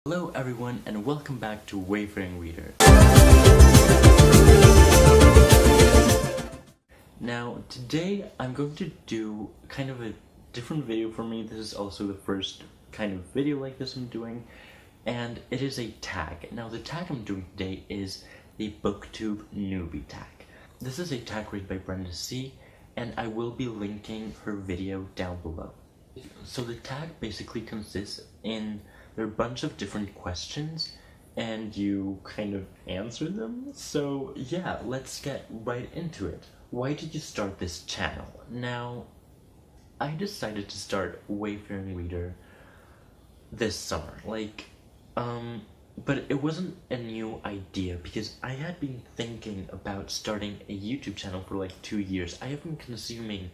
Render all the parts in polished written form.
Hello everyone and welcome back to Wayfaring Reader. Now today I'm going to do kind of a different video for me. This is also the first kind of video like this I'm doing, and it is a tag. Now the tag I'm doing today is the BOOKTUBE Newbie tag. This is a tag created by Brenda C, and I will be linking her video down below. So the tag basically consists in there are a bunch of different questions and you kind of answer them. So yeah, let's get right into it. Why did you start this channel? Now, I decided to start Wayfaring Reader this summer. But it wasn't a new idea because I had been thinking about starting a YouTube channel for like 2 years. I have been consuming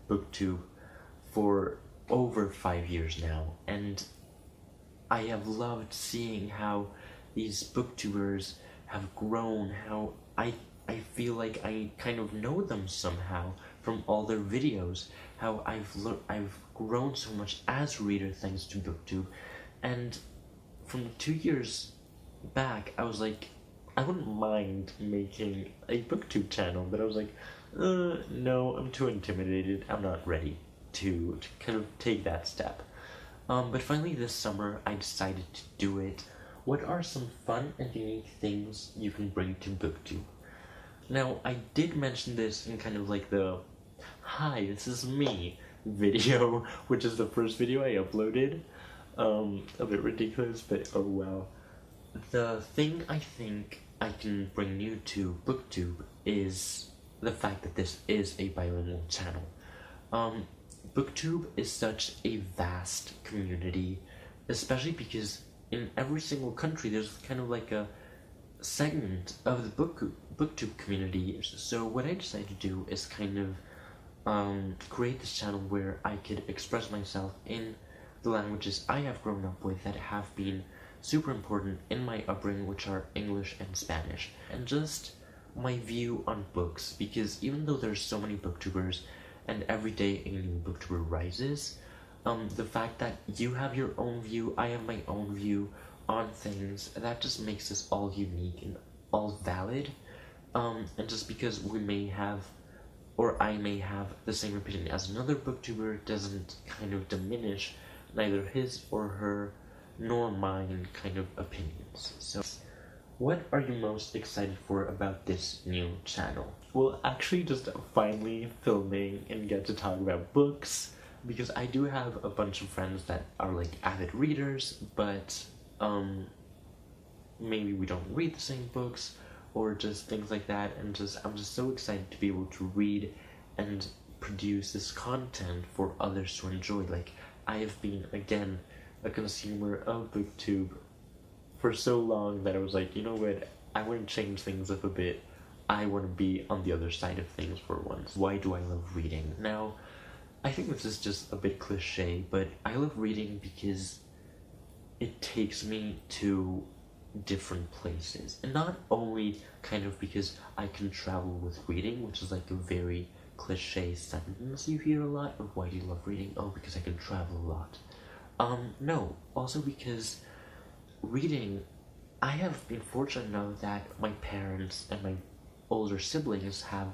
BookTube for over 5 years now, and I have loved seeing how these booktubers have grown, how I feel like I kind of know them somehow from all their videos, how I've grown so much as a reader thanks to BookTube. And from 2 years back, I was like, I wouldn't mind making a BookTube channel, but I was like, no, I'm too intimidated, I'm not ready to kind of take that step. But finally this summer, I decided to do it. What are some fun and unique things you can bring to BookTube? Now, I did mention this in kind of like the "Hi, this is me" video, which is the first video I uploaded. A bit ridiculous, but oh well. The thing I think I can bring new to BookTube is the fact that this is a bilingual channel. BookTube is such a vast community, especially because in every single country there's kind of like a segment of the BookTube community. So what I decided to do is kind of create this channel where I could express myself in the languages I have grown up with that have been super important in my upbringing, which are English and Spanish, and just my view on books, because even though there's so many booktubers and every day a new booktuber rises, the fact that you have your own view, I have my own view on things, that just makes us all unique and all valid. And just because we may have, or I may have the same opinion as another booktuber doesn't kind of diminish neither his or her nor mine kind of opinions. So what are you most excited for about this new channel? Well, actually just finally filming and get to talk about books, because I do have a bunch of friends that are like avid readers, but maybe we don't read the same books or just things like that, and I'm just so excited to be able to read and produce this content for others to enjoy. Like, I have been, again, a consumer of BookTube for so long that I was like, you know what, I want to change things up a bit. I want to be on the other side of things for once. Why do I love reading? Now, I think this is just a bit cliche, but I love reading because it takes me to different places. And not only kind of because I can travel with reading, which is like a very cliche sentence you hear a lot of why do you love reading? Oh, because I can travel a lot. No, also because reading, I have been fortunate enough that my parents and my older siblings have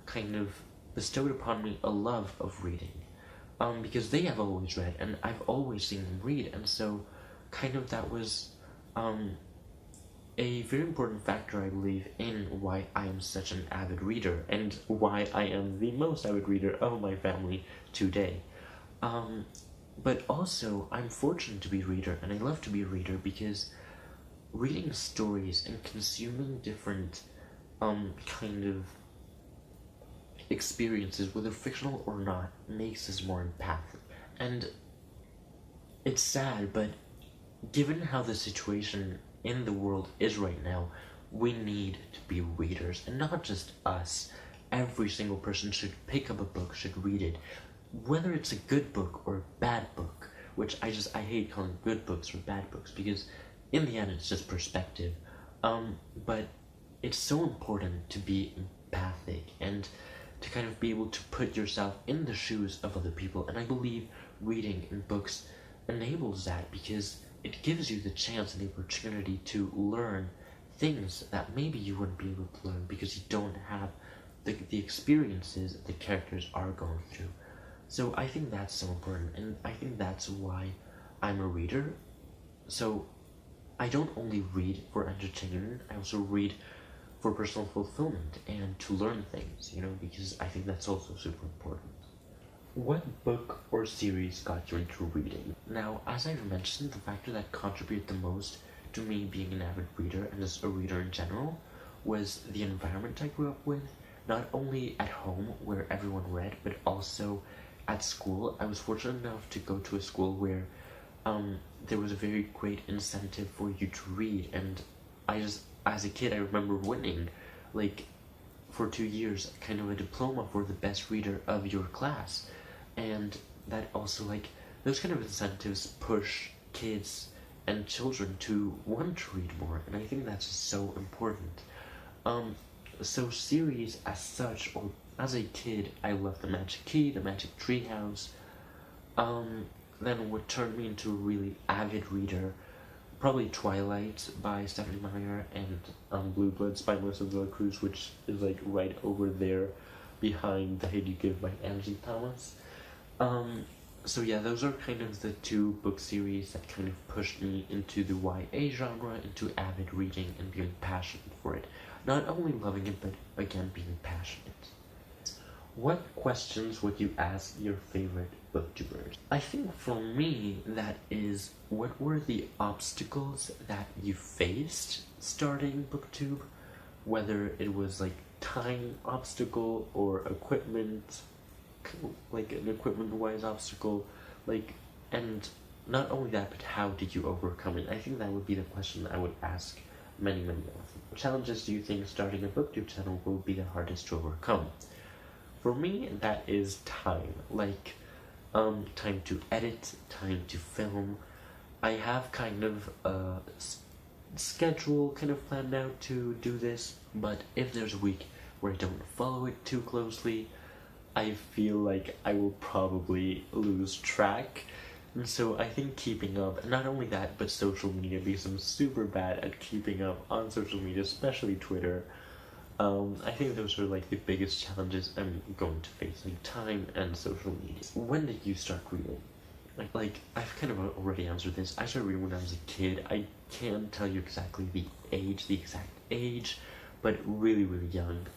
kind of bestowed upon me a love of reading, because they have always read and I've always seen them read, and so kind of that was a very important factor, I believe, in why I am such an avid reader and why I am the most avid reader of my family today. But also, I'm fortunate to be a reader, and I love to be a reader because reading stories and consuming different kind of experiences, whether fictional or not, makes us more empathic. And it's sad, but given how the situation in the world is right now, we need to be readers, and not just us. Every single person should pick up a book, should read it, whether it's a good book or a bad book, which I hate calling good books or bad books, because in the end it's just perspective. But it's so important to be empathic and to kind of be able to put yourself in the shoes of other people, and I believe reading and books enables that, because it gives you the chance and the opportunity to learn things that maybe you wouldn't be able to learn because you don't have the experiences the characters are going through. So I think that's so important, and I think that's why I'm a reader. So I don't only read for entertainment, I also read for personal fulfillment and to learn things, because I think that's also super important. What book or series got you into reading? Now, as I've mentioned, the factor that contributed the most to me being an avid reader and just a reader in general was the environment I grew up with, not only at home where everyone read, but also at school. I was fortunate enough to go to a school where there was a very great incentive for you to read, and as a kid, I remember winning, for 2 years, kind of a diploma for the best reader of your class. And that also, those kind of incentives push kids and children to want to read more, and I think that's so important. So series as such, or as a kid, I loved The Magic Key, The Magic Treehouse. Then what turned me into a really avid reader, probably Twilight by Stephanie Meyer, and Blue Bloods by Melissa de la Cruz, which is right over there behind The Hate You Give by Angie Thomas. So yeah, those are kind of the two book series that kind of pushed me into the YA genre, into avid reading and being passionate for it. Not only loving it, but again, being passionate. What questions would you ask your favorite booktubers? I think for me, that is, what were the obstacles that you faced starting BookTube? Whether it was time obstacle or equipment, an equipment-wise obstacle, and not only that, but how did you overcome it? I think that would be the question I would ask many of them. What challenges do you think starting a BookTube channel will be the hardest to overcome? For me, that is time. Time to edit, time to film. I have kind of a schedule kind of planned out to do this, but if there's a week where I don't follow it too closely, I feel like I will probably lose track. And so I think keeping up, and not only that, but social media, because I'm super bad at keeping up on social media, especially Twitter. I think those are the biggest challenges I'm going to face, time and social media. When did you start reading? I've kind of already answered this. I started reading when I was a kid. I can't tell you exactly the exact age, but really, really young.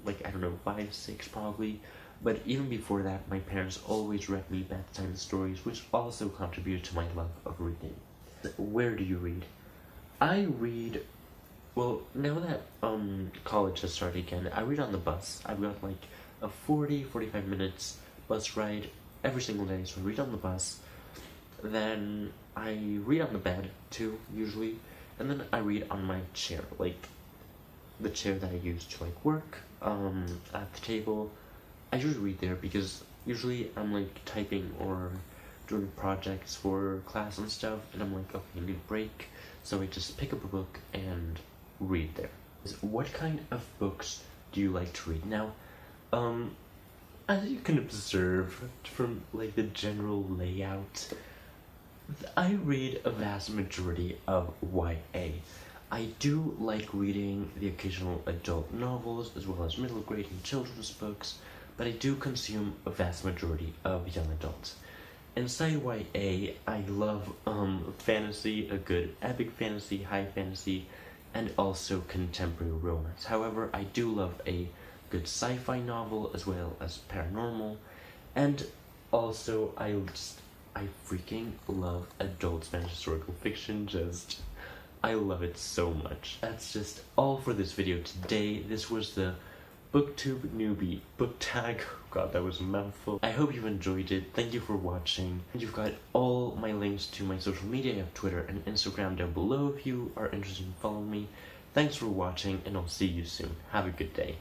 I don't know, 5, 6 probably. But even before that, my parents always read me bedtime stories, which also contributed to my love of reading. Where do you read? I read, well, now that college has started again, I read on the bus. I've got a 40-45 minutes bus ride every single day, so I read on the bus. Then I read on the bed too, usually, and then I read on my chair, the chair that I use to work at the table. I usually read there because usually I'm typing or doing projects for class and stuff, and I'm okay, I need a break, so I just pick up a book and read there. What kind of books do you like to read? Now, as you can observe from the general layout, I read a vast majority of YA. I do like reading the occasional adult novels as well as middle grade and children's books, but I do consume a vast majority of young adults. Inside YA, I love fantasy, a good epic fantasy, high fantasy, and also contemporary romance. However, I do love a good sci-fi novel as well as paranormal, and also I freaking love adult Spanish historical fiction. I love it so much. That's just all for this video today. This was the BookTube Newbie book tag. Oh god, that was a mouthful. I hope you enjoyed it. Thank you for watching. You've got all my links to my social media. I have Twitter and Instagram down below if you are interested in following me. Thanks for watching, and I'll see you soon. Have a good day.